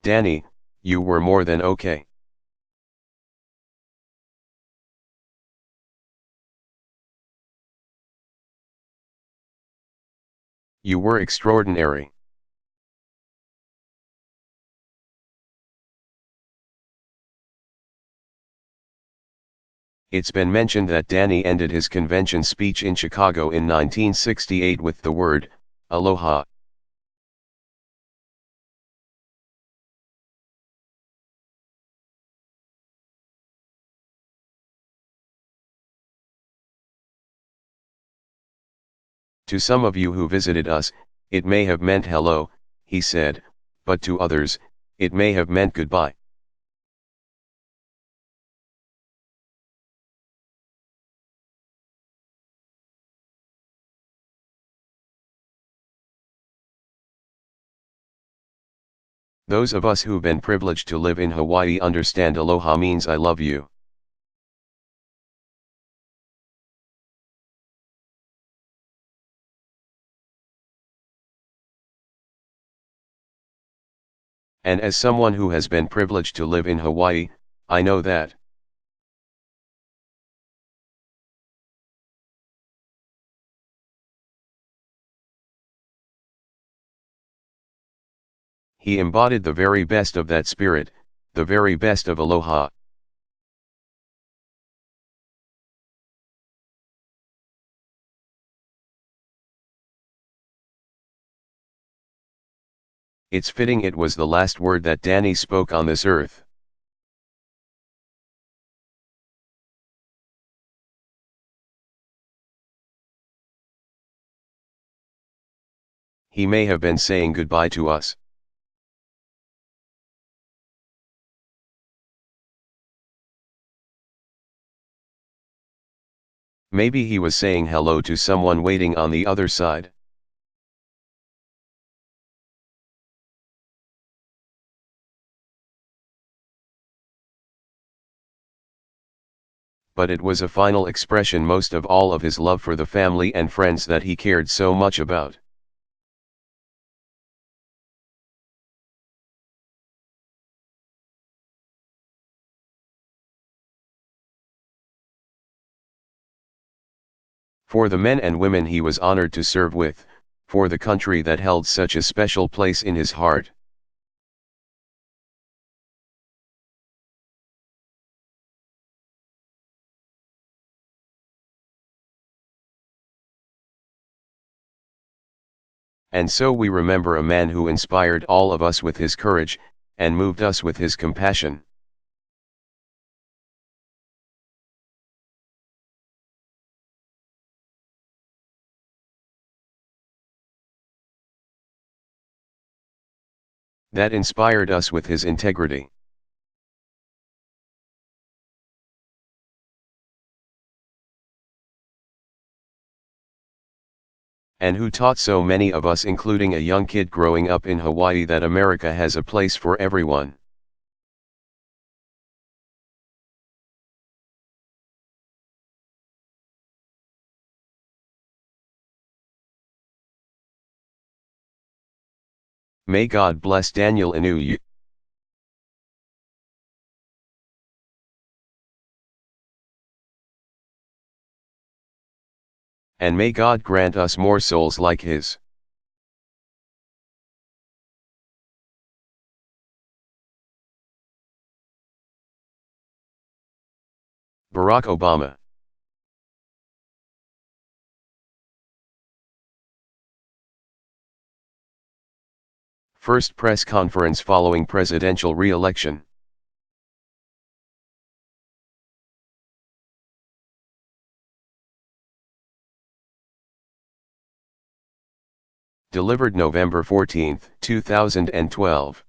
Danny, you were more than okay. You were extraordinary. It's been mentioned that Danny ended his convention speech in Chicago in 1968 with the word, aloha. To some of you who visited us, it may have meant hello, he said, but to others, it may have meant goodbye. Those of us who've been privileged to live in Hawaii understand aloha means I love you. And as someone who has been privileged to live in Hawaii, I know that. He embodied the very best of that spirit, the very best of aloha. It's fitting it was the last word that Danny spoke on this earth. He may have been saying goodbye to us. Maybe he was saying hello to someone waiting on the other side. But it was a final expression most of all of his love for the family and friends that he cared so much about. For the men and women he was honored to serve with, for the country that held such a special place in his heart. And so we remember a man who inspired all of us with his courage, and moved us with his compassion. That inspired us with his integrity. And who taught so many of us, including a young kid growing up in Hawaii, that America has a place for everyone. May God bless Daniel Inouye. And may God grant us more souls like his. Barack Obama. First press conference following presidential re-election. Delivered November 14, 2012.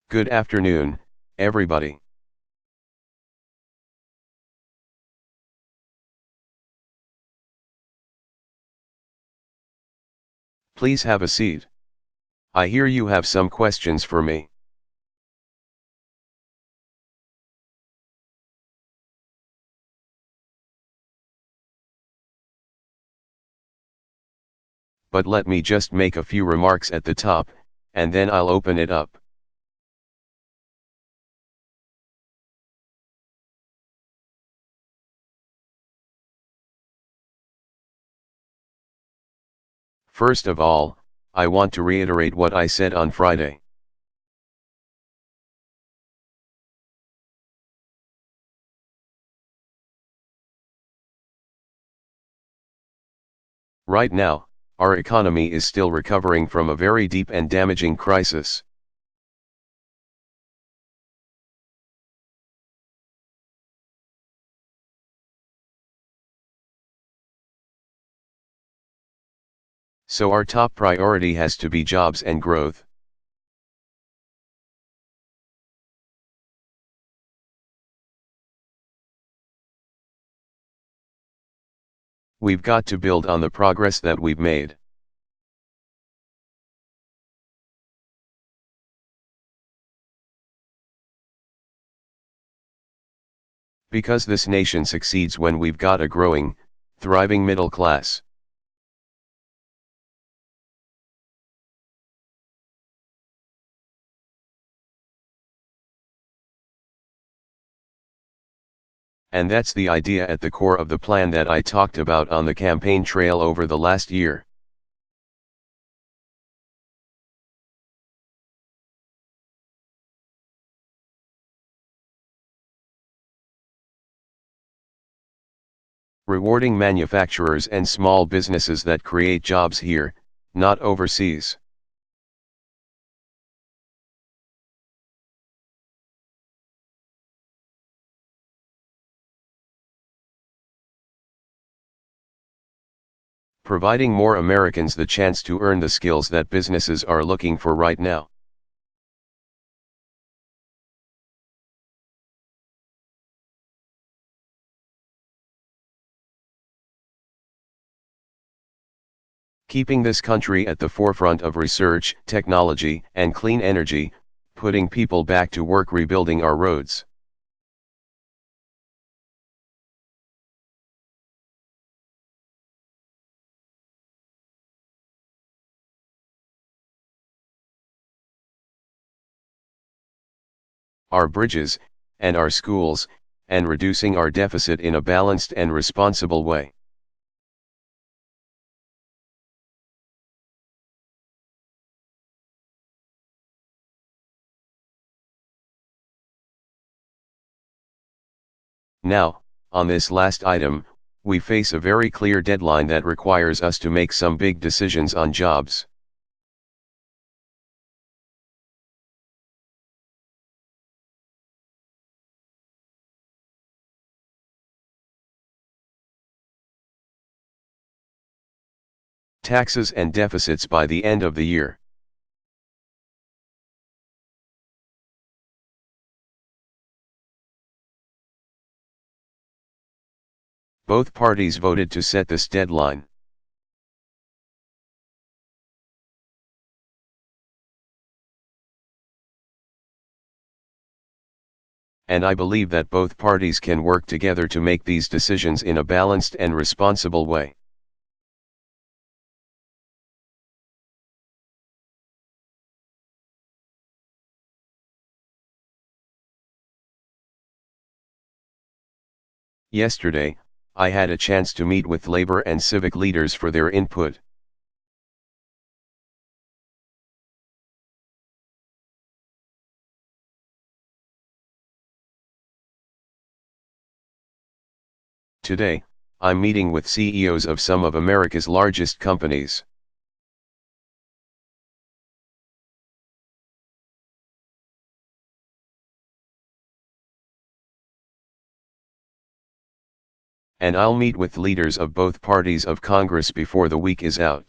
Good afternoon, everybody. Please have a seat. I hear you have some questions for me. but let me just make a few remarks at the top, and then I'll open it up. First of all, I want to reiterate what I said on Friday. Right now, our economy is still recovering from a very deep and damaging crisis. So our top priority has to be jobs and growth. We've got to build on the progress that we've made. Because this nation succeeds when we've got a growing, thriving middle class. And that's the idea at the core of the plan that I talked about on the campaign trail over the last year. Rewarding manufacturers and small businesses that create jobs here, not overseas. Providing more Americans the chance to earn the skills that businesses are looking for right now. Keeping this country at the forefront of research, technology, and clean energy, putting people back to work rebuilding our roads. Our bridges, and our schools, and reducing our deficit in a balanced and responsible way. Now, on this last item, we face a very clear deadline that requires us to make some big decisions on jobs. Taxes and deficits by the end of the year. Both parties voted to set this deadline. And I believe that both parties can work together to make these decisions in a balanced and responsible way. Yesterday, I had a chance to meet with labor and civic leaders for their input. Today, I'm meeting with CEOs of some of America's largest companies. And I'll meet with leaders of both parties of Congress before the week is out.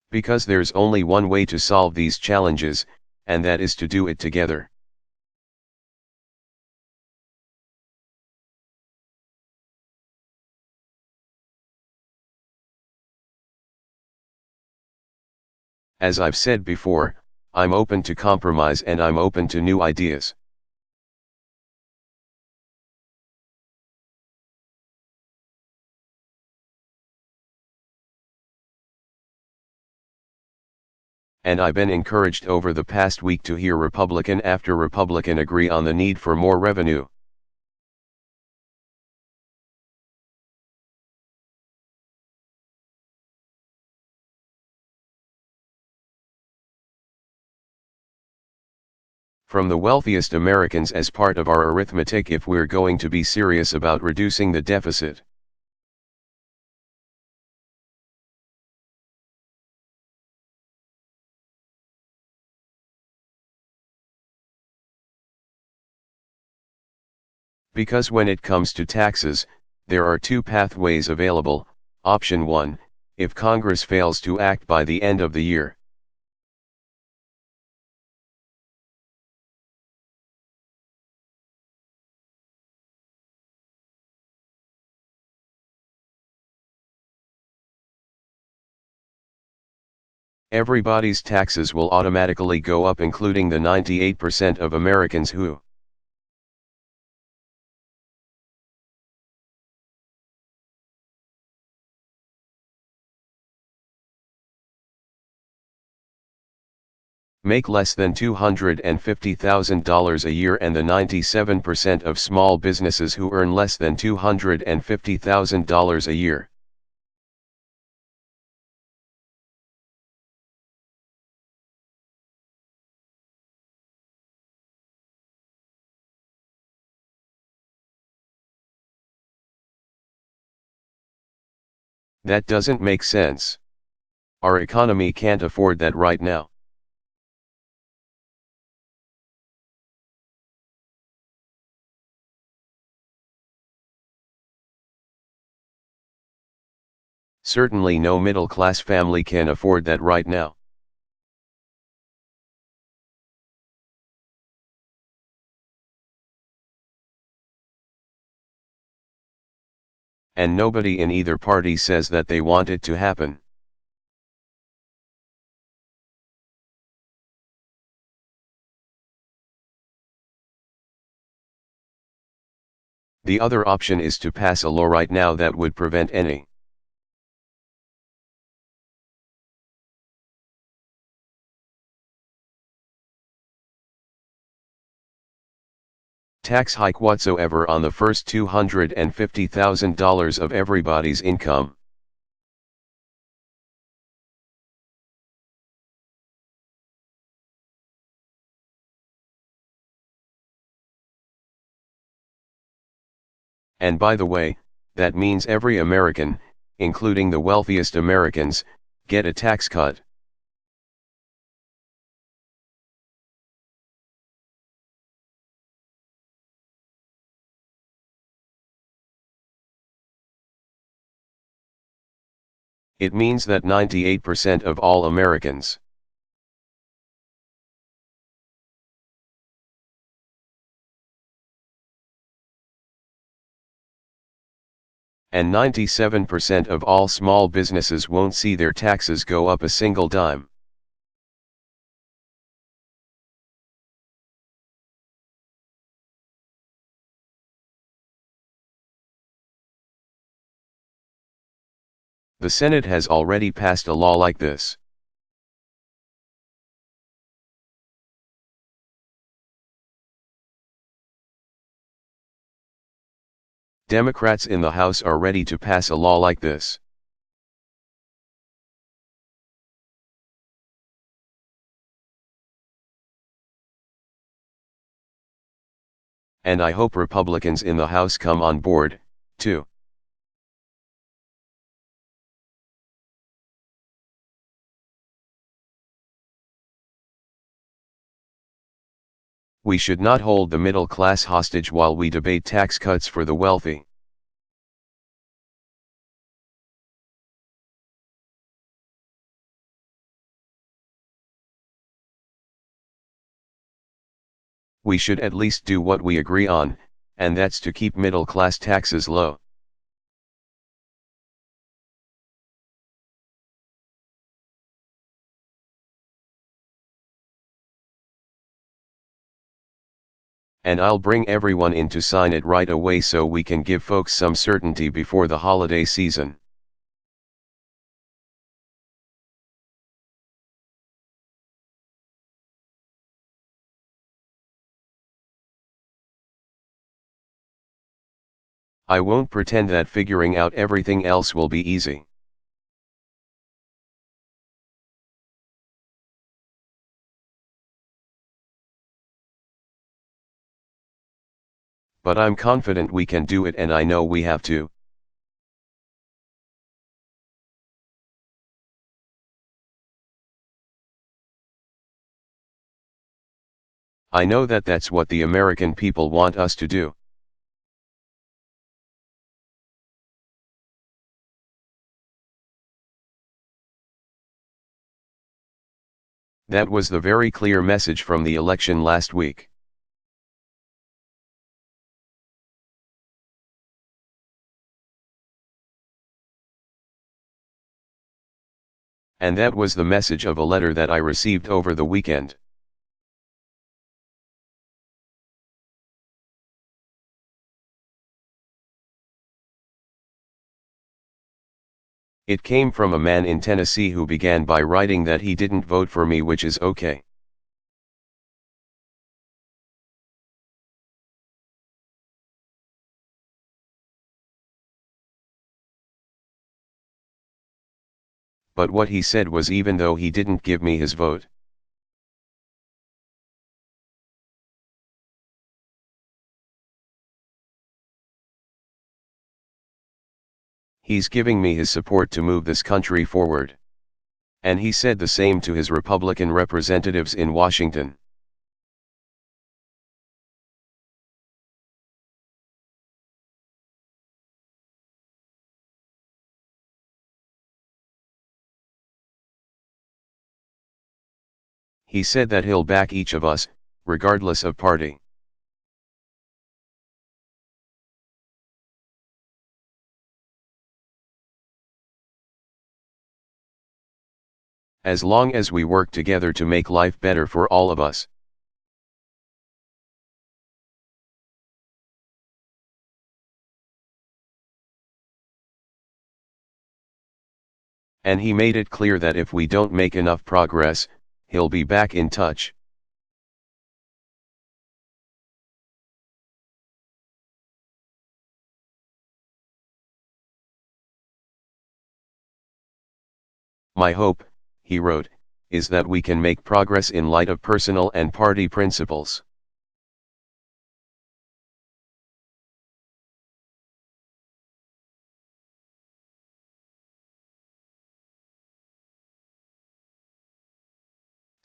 Because there's only one way to solve these challenges, and that is to do it together. As I've said before, I'm open to compromise and I'm open to new ideas. And I've been encouraged over the past week to hear Republican after Republican agree on the need for more revenue. From the wealthiest Americans as part of our arithmetic if we're going to be serious about reducing the deficit. Because when it comes to taxes, there are two pathways available. Option 1, if Congress fails to act by the end of the year. Everybody's taxes will automatically go up, including the 98% of Americans who make less than $250,000 a year, and the 97% of small businesses who earn less than $250,000 a year. That doesn't make sense. Our economy can't afford that right now. Certainly no middle-class family can afford that right now. And nobody in either party says that they want it to happen. The other option is to pass a law right now that would prevent any tax hike whatsoever on the first $250,000 of everybody's income. And by the way, that means every American, including the wealthiest Americans, get a tax cut. It means that 98% of all Americans and 97% of all small businesses won't see their taxes go up a single dime. The Senate has already passed a law like this. Democrats in the House are ready to pass a law like this. And I hope Republicans in the House come on board, too. We should not hold the middle class hostage while we debate tax cuts for the wealthy. We should at least do what we agree on, and that's to keep middle class taxes low. And I'll bring everyone in to sign it right away so we can give folks some certainty before the holiday season. I won't pretend that figuring out everything else will be easy. But I'm confident we can do it, and I know we have to. I know that that's what the American people want us to do. That was the very clear message from the election last week. And that was the message of a letter that I received over the weekend. It came from a man in Tennessee who began by writing that he didn't vote for me, which is okay. But what he said was, even though he didn't give me his vote, he's giving me his support to move this country forward. And he said the same to his Republican representatives in Washington. He said that he'll back each of us, regardless of party. As long as we work together to make life better for all of us. And he made it clear that if we don't make enough progress, he'll be back in touch. My hope, he wrote, is that we can make progress in light of personal and party principles.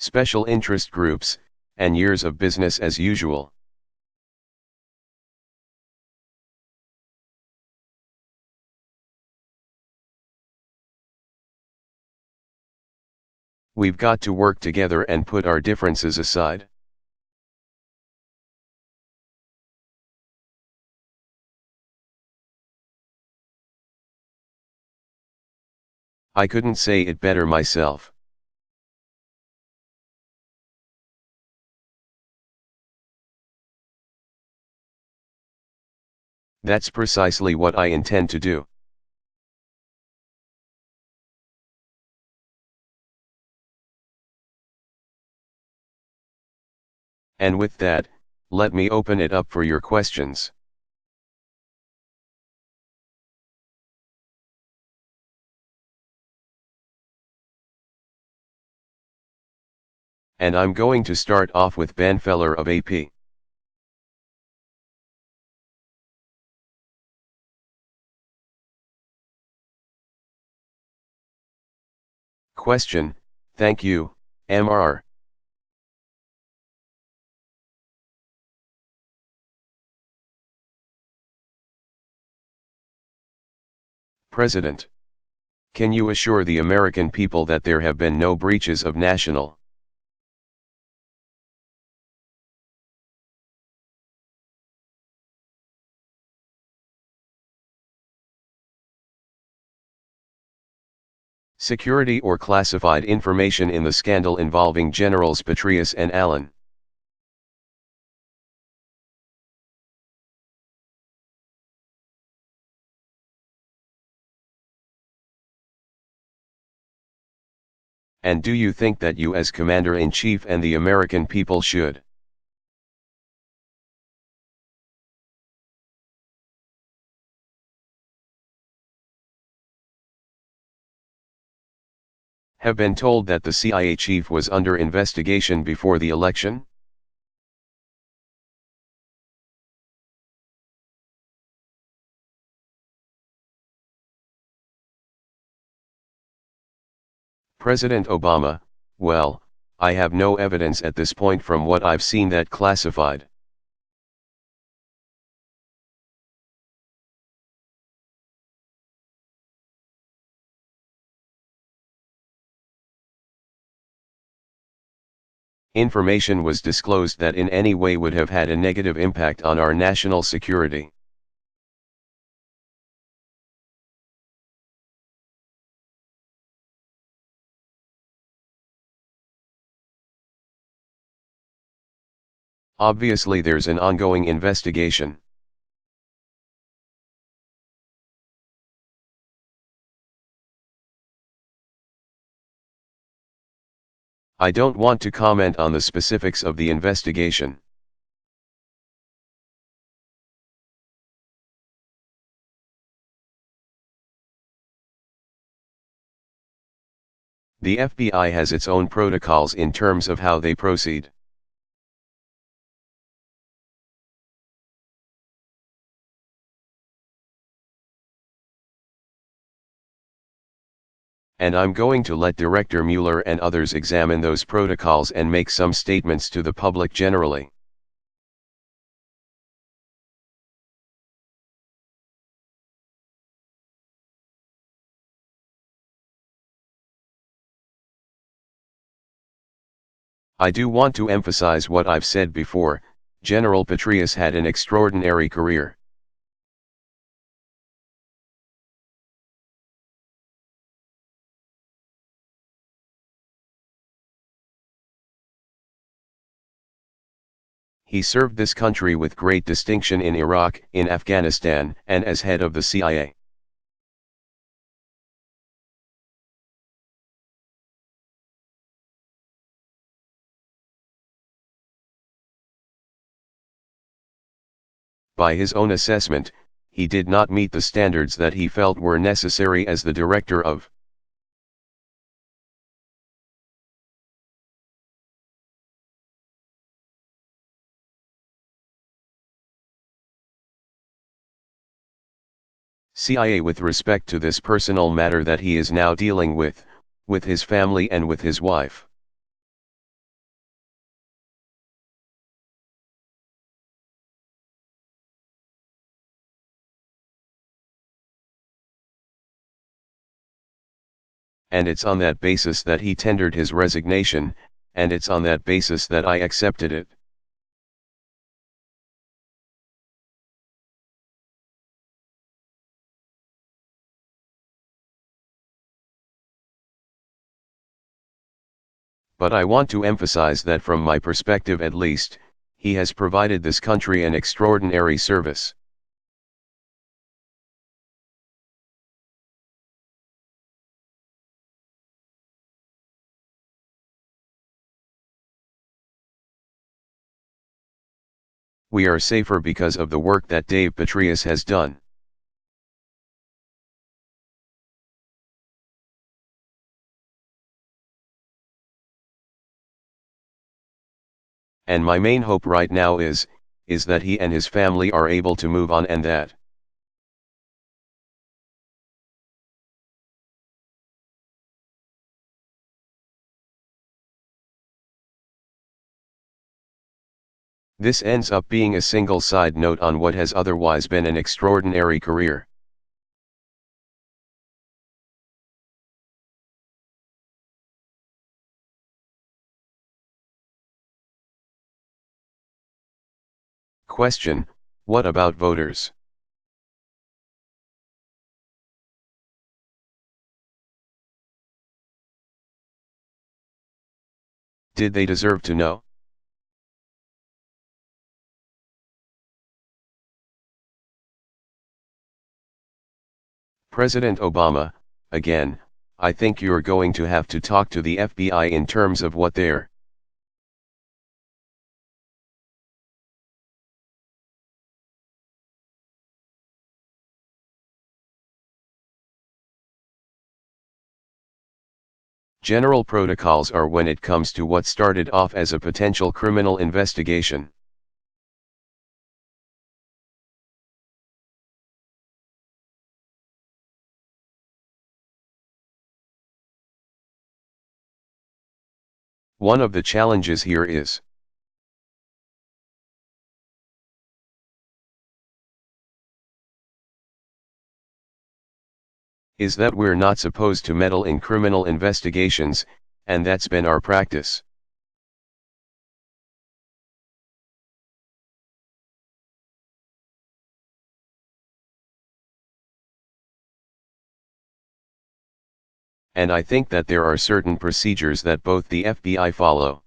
Special interest groups, and years of business as usual. We've got to work together and put our differences aside. I couldn't say it better myself. That's precisely what I intend to do. And with that, let me open it up for your questions. And I'm going to start off with Ben Feller of AP. Question, thank you, MR. President. Can you assure the American people that there have been no breaches of national security or classified information in the scandal involving Generals Petraeus and Allen? And do you think that you as Commander-in-Chief and the American people should have been told that the CIA chief was under investigation before the election? President Obama: well, I have no evidence at this point from what I've seen that classified. Information was disclosed that in any way would have had a negative impact on our national security. Obviously there's an ongoing investigation. I don't want to comment on the specifics of the investigation. The FBI has its own protocols in terms of how they proceed. And I'm going to let Director Mueller and others examine those protocols and make some statements to the public generally. I do want to emphasize what I've said before. General Petraeus had an extraordinary career. He served this country with great distinction in Iraq, in Afghanistan, and as head of the CIA. By his own assessment, he did not meet the standards that he felt were necessary as the director of CIA with respect to this personal matter that he is now dealing with his family and with his wife. And it's on that basis that he tendered his resignation, and it's on that basis that I accepted it. But I want to emphasize that from my perspective at least, he has provided this country an extraordinary service. We are safer because of the work that Dave Petraeus has done. And my main hope right now is that he and his family are able to move on, and that this ends up being a single side note on what has otherwise been an extraordinary career. Question: what about voters? Did they deserve to know? President Obama: again, I think you're going to have to talk to the FBI in terms of what their general protocols are when it comes to what started off as a potential criminal investigation. One of the challenges here is that we're not supposed to meddle in criminal investigations, and that's been our practice. And I think that there are certain procedures that both the FBI follow.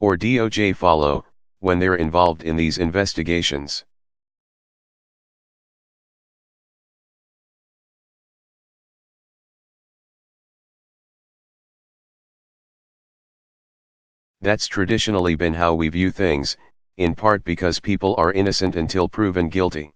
Or DOJ follow, when they're involved in these investigations. That's traditionally been how we view things, in part because people are innocent until proven guilty.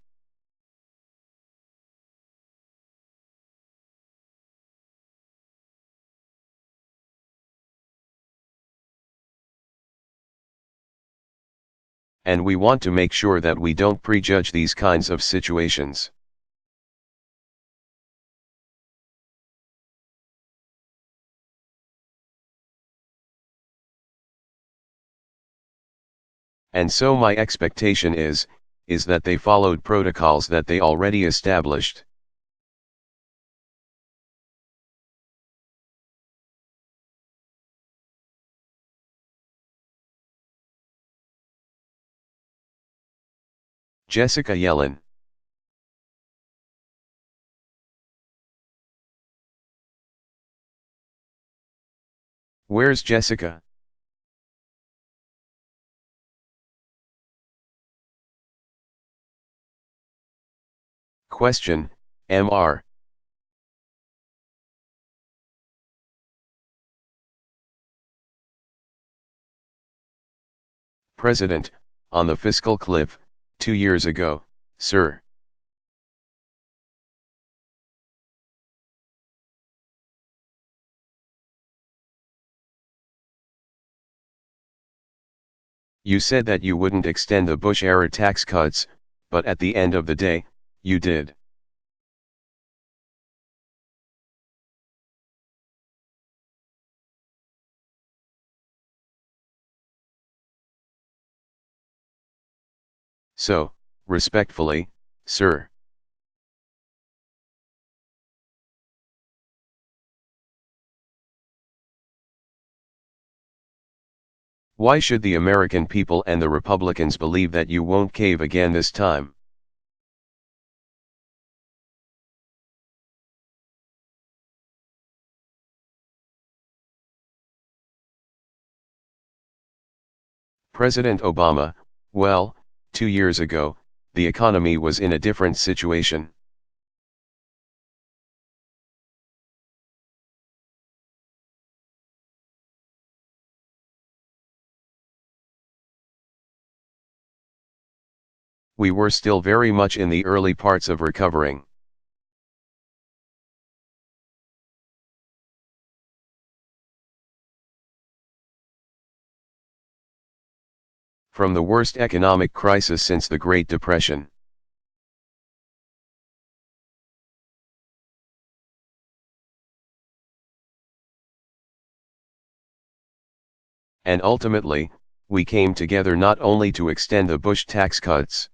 And we want to make sure that we don't prejudge these kinds of situations. And so my expectation is that they followed protocols that they already established. Jessica Yellen. Where's Jessica? Question, Mr. President, on the fiscal cliff, 2 years ago, sir. You said that you wouldn't extend the Bush-era tax cuts, but at the end of the day, you did. So, respectfully, sir. Why should the American people and the Republicans believe that you won't cave again this time? President Obama, well, 2 years ago, the economy was in a different situation. We were still very much in the early parts of recovering. From the worst economic crisis since the Great Depression. And ultimately, we came together not only to extend the Bush tax cuts,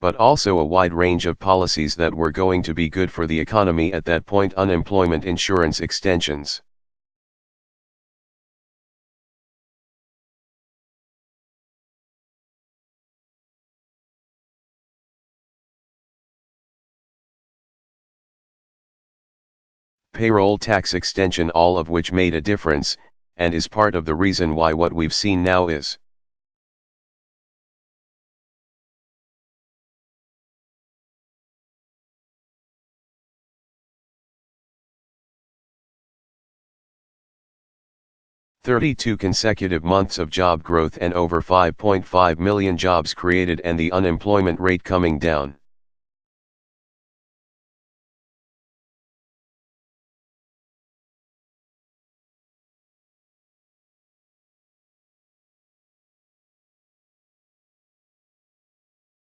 but also a wide range of policies that were going to be good for the economy at that point: unemployment insurance extensions, payroll tax extension, all of which made a difference, and is part of the reason why what we've seen now is 32 consecutive months of job growth and over 5.5 million jobs created, and the unemployment rate coming down.